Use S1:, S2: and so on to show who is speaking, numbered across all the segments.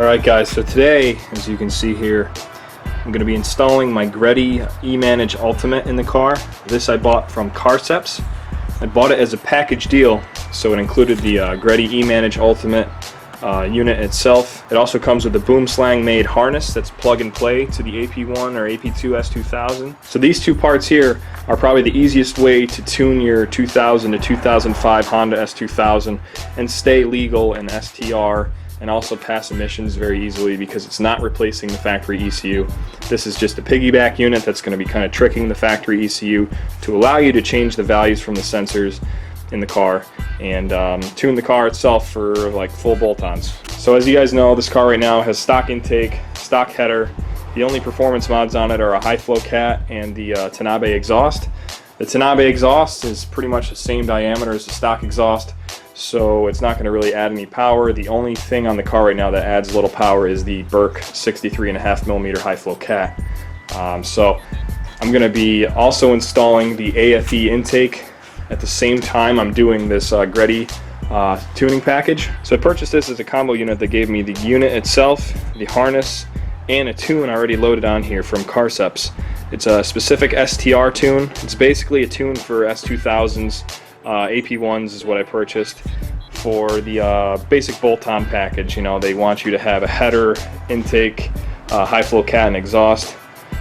S1: Alright guys, so today, as you can see here, I'm going to be installing my Greddy Emanage Ultimate in the car. This I bought from Carceps. I bought it as a package deal, so it included the Greddy Emanage Ultimate unit itself. It also comes with the Boomslang made harness that's plug and play to the AP1 or AP2 S2000. So these two parts here are probably the easiest way to tune your 2000 to 2005 Honda S2000 and stay legal in STR and also pass emissions very easily because it's not replacing the factory ECU. This is just a piggyback unit that's going to be kind of tricking the factory ECU to allow you to change the values from the sensors in the car and tune the car itself for like full bolt-ons. So as you guys know, this car right now has stock intake, stock header. The only performance mods on it are a high flow cat and the Tanabe exhaust. The Tanabe exhaust is pretty much the same diameter as the stock exhaust, so it's not going to really add any power. The only thing on the car right now that adds a little power is the Burke 63.5mm high flow cat. So I'm going to be also installing the AFE intake at the same time I'm doing this Greddy tuning package. So I purchased this as a combo unit that gave me the unit itself, the harness, and a tune already loaded on here from Carceps. It's a specific STR tune. It's basically a tune for S2000s. AP1s is what I purchased for the basic bolt-on package. You know, they want you to have a header, intake, high flow cat, and exhaust.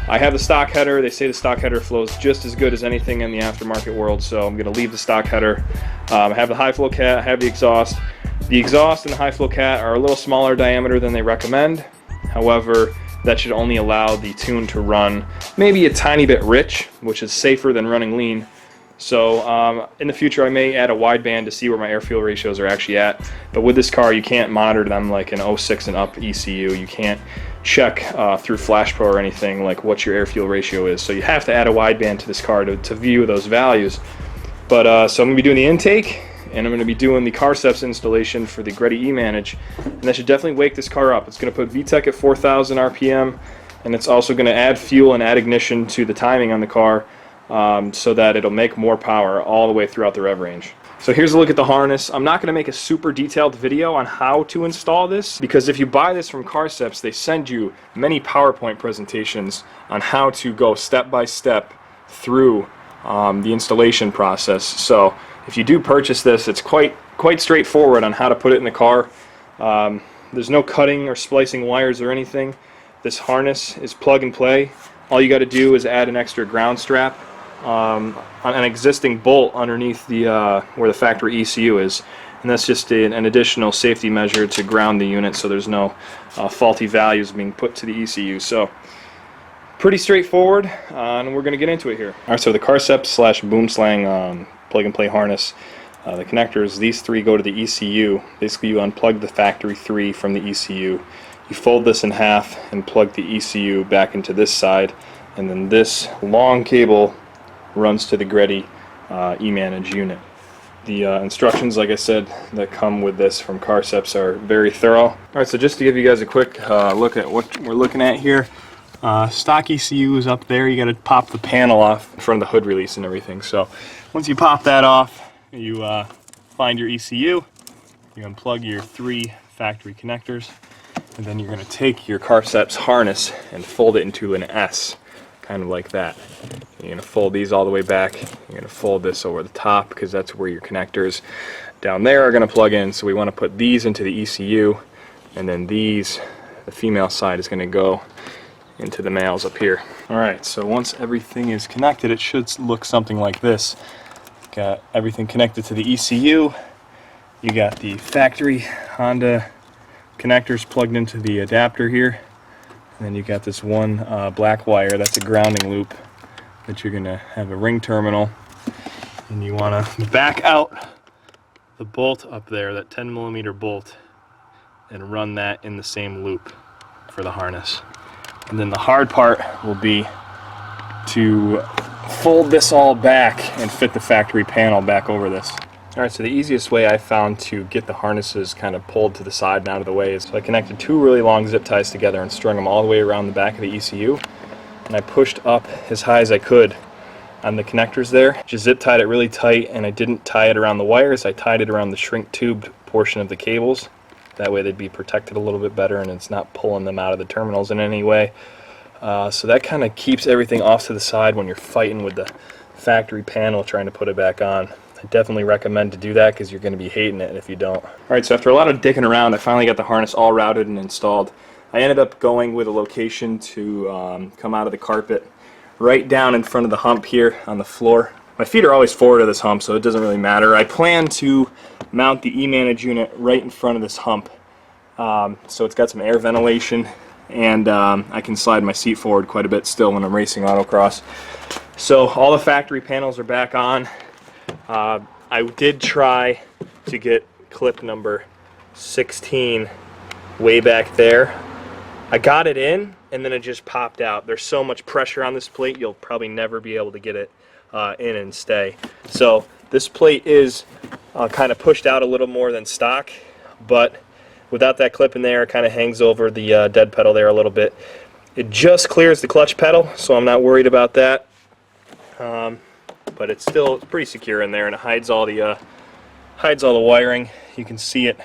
S1: I have the stock header. They say the stock header flows just as good as anything in the aftermarket world, so I'm going to leave the stock header. I have the high flow cat, I have the exhaust. The exhaust and the high flow cat are a little smaller diameter than they recommend. However, that should only allow the tune to run maybe a tiny bit rich, which is safer than running lean. So in the future I may add a wideband to see where my air-fuel ratios are actually at, but with this car you can't monitor them like an 06 and up ECU. You can't check through FlashPro or anything like what your air-fuel ratio is, so you have to add a wideband to this car to view those values. But so I'm going to be doing the intake, and I'm going to be doing the Carceps installation for the Greddy Emanage, and that should definitely wake this car up. It's going to put VTEC at 4,000 RPM, and it's also going to add fuel and add ignition to the timing on the car, so that it'll make more power all the way throughout the rev range. So here's a look at the harness. I'm not going to make a super detailed video on how to install this, because if you buy this from Carceps, they send you many PowerPoint presentations on how to go step by step through the installation process. So if you do purchase this, it's quite straightforward on how to put it in the car. There's no cutting or splicing wires or anything. This harness is plug and play. All you got to do is add an extra ground strap on an existing bolt underneath the where the factory ECU is, and that's just an additional safety measure to ground the unit so there's no faulty values being put to the ECU. So pretty straightforward, and we're going to get into it here. Alright, so the Carceps / Boomslang plug and play harness, the connectors, these three go to the ECU. Basically you unplug the factory 3 from the ECU. You fold this in half and plug the ECU back into this side, and then this long cable runs to the Greddy Emanage unit. The instructions, like I said, that come with this from Carceps are very thorough. Alright, so just to give you guys a quick look at what we're looking at here, stock ECU is up there. You got to pop the panel off in front of the hood release and everything. So once you pop that off, you find your ECU, you unplug your 3 factory connectors, and then you're going to take your Carceps harness and fold it into an S, kind of like that. You're going to fold these all the way back. You're going to fold this over the top because that's where your connectors down there are going to plug in. So we want to put these into the ECU, and then these, the female side, is going to go into the males up here. Alright, so once everything is connected, it should look something like this. Got everything connected to the ECU. You got the factory Honda connectors plugged into the adapter here, and then you got this one black wire that's a grounding loop that you're gonna have a ring terminal, and you want to back out the bolt up there, that 10mm bolt, and run that in the same loop for the harness. And then the hard part will be to fold this all back and fit the factory panel back over this. Alright, so the easiest way I found to get the harnesses kind of pulled to the side and out of the way is so I connected 2 really long zip ties together and strung them all the way around the back of the ECU, and I pushed up as high as I could on the connectors there. Just zip tied it really tight, and I didn't tie it around the wires, I tied it around the shrink tubed portion of the cables. That way they'd be protected a little bit better and it's not pulling them out of the terminals in any way. So that kind of keeps everything off to the side when you're fighting with the factory panel trying to put it back on. I definitely recommend to do that because you're going to be hating it if you don't. Alright, so after a lot of digging around, I finally got the harness all routed and installed. I ended up going with a location to come out of the carpet right down in front of the hump here on the floor. My feet are always forward of this hump, so it doesn't really matter. I plan to mount the Emanage unit right in front of this hump. So it's got some air ventilation, and I can slide my seat forward quite a bit still when I'm racing autocross. So all the factory panels are back on. I did try to get clip number 16 way back there. I got it in and then it just popped out. There's so much pressure on this plate you'll probably never be able to get it in and stay. So this plate is kind of pushed out a little more than stock, but without that clip in there it kind of hangs over the dead pedal there a little bit. It just clears the clutch pedal, so I'm not worried about that. But it's still pretty secure in there, and it hides all the wiring. You can see it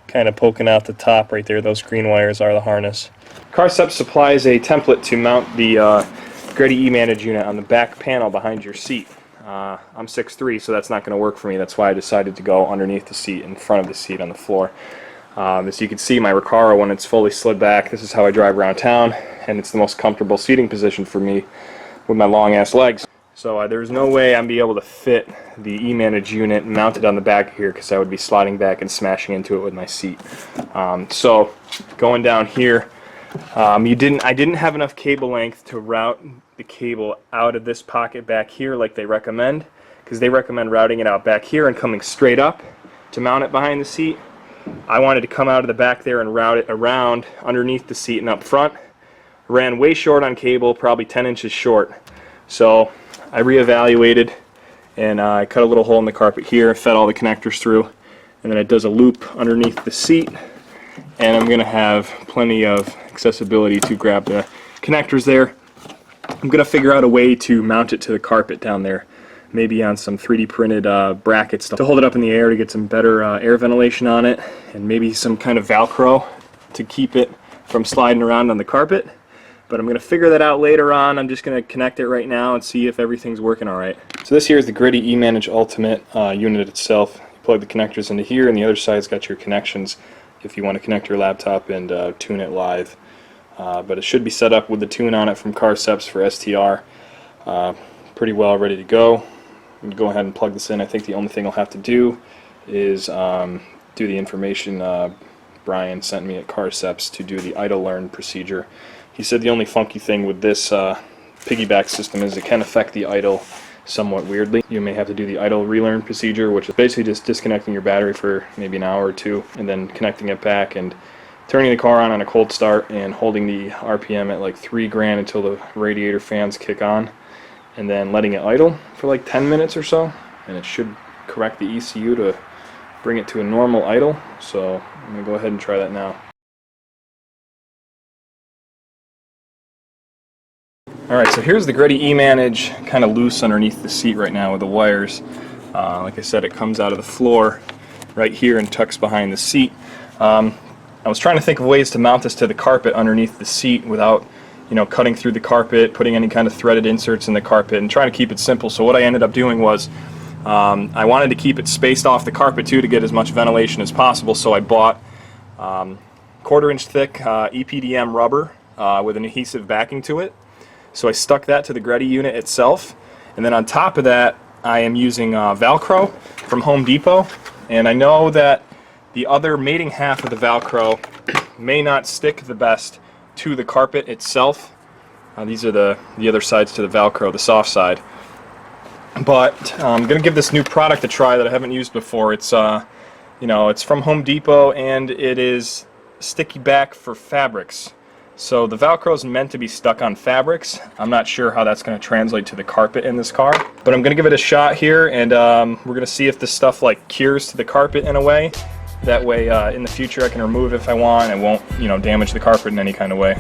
S1: kind of poking out the top right there. Those green wires are the harness. Carceps supplies a template to mount the Greddy Emanage unit on the back panel behind your seat. I'm 6'3", so that's not going to work for me. That's why I decided to go underneath the seat, in front of the seat on the floor. As you can see, my Recaro, when it's fully slid back, this is how I drive around town, and it's the most comfortable seating position for me with my long-ass legs. So there's no way I'd be able to fit the Emanage unit mounted on the back here because I would be sliding back and smashing into it with my seat. So going down here, I didn't have enough cable length to route the cable out of this pocket back here like they recommend, because they recommend routing it out back here and coming straight up to mount it behind the seat. I wanted to come out of the back there and route it around underneath the seat and up front. Ran way short on cable, probably 10 inches short. So I reevaluated, and I cut a little hole in the carpet here, fed all the connectors through, and then it does a loop underneath the seat, and I'm going to have plenty of accessibility to grab the connectors there. I'm going to figure out a way to mount it to the carpet down there, maybe on some 3D printed brackets to hold it up in the air to get some better air ventilation on it, and maybe some kind of Velcro to keep it from sliding around on the carpet. But I'm going to figure that out later on. I'm just going to connect it right now and see if everything's working alright. So this here is the Greddy Emanage Ultimate unit itself. You plug the connectors into here, and the other side's got your connections if you want to connect your laptop and tune it live. But it should be set up with the tune on it from Carceps for STR. Pretty well ready to go. I'm going to go ahead and plug this in. I think the only thing I'll have to do is do the information Brian sent me at Carceps to do the idle learn procedure. He said the only funky thing with this piggyback system is it can affect the idle somewhat weirdly. You may have to do the idle relearn procedure, which is basically just disconnecting your battery for maybe an hour or two and then connecting it back and turning the car on a cold start and holding the RPM at like 3 grand until the radiator fans kick on, and then letting it idle for like 10 minutes or so, and it should correct the ECU to bring it to a normal idle. So I'm going to go ahead and try that now. Alright, so here's the Greddy Emanage kind of loose underneath the seat right now with the wires. Like I said, it comes out of the floor right here and tucks behind the seat. I was trying to think of ways to mount this to the carpet underneath the seat without, cutting through the carpet, putting any kind of threaded inserts in the carpet, and trying to keep it simple. So what I ended up doing was I wanted to keep it spaced off the carpet too to get as much ventilation as possible, so I bought 1/4 inch thick EPDM rubber with an adhesive backing to it. So I stuck that to the Greddy unit itself, and then on top of that I am using Velcro from Home Depot, and I know that the other mating half of the Velcro may not stick the best to the carpet itself. These are the other sides to the Velcro, the soft side. But I'm going to give this new product a try that I haven't used before. It's it's from Home Depot, and it is sticky back for fabrics. So the Velcro is meant to be stuck on fabrics. I'm not sure how that's going to translate to the carpet in this car, but I'm going to give it a shot here, and we're going to see if this stuff like cures to the carpet in a way. That way in the future I can remove it if I want and it won't damage the carpet in any kind of way.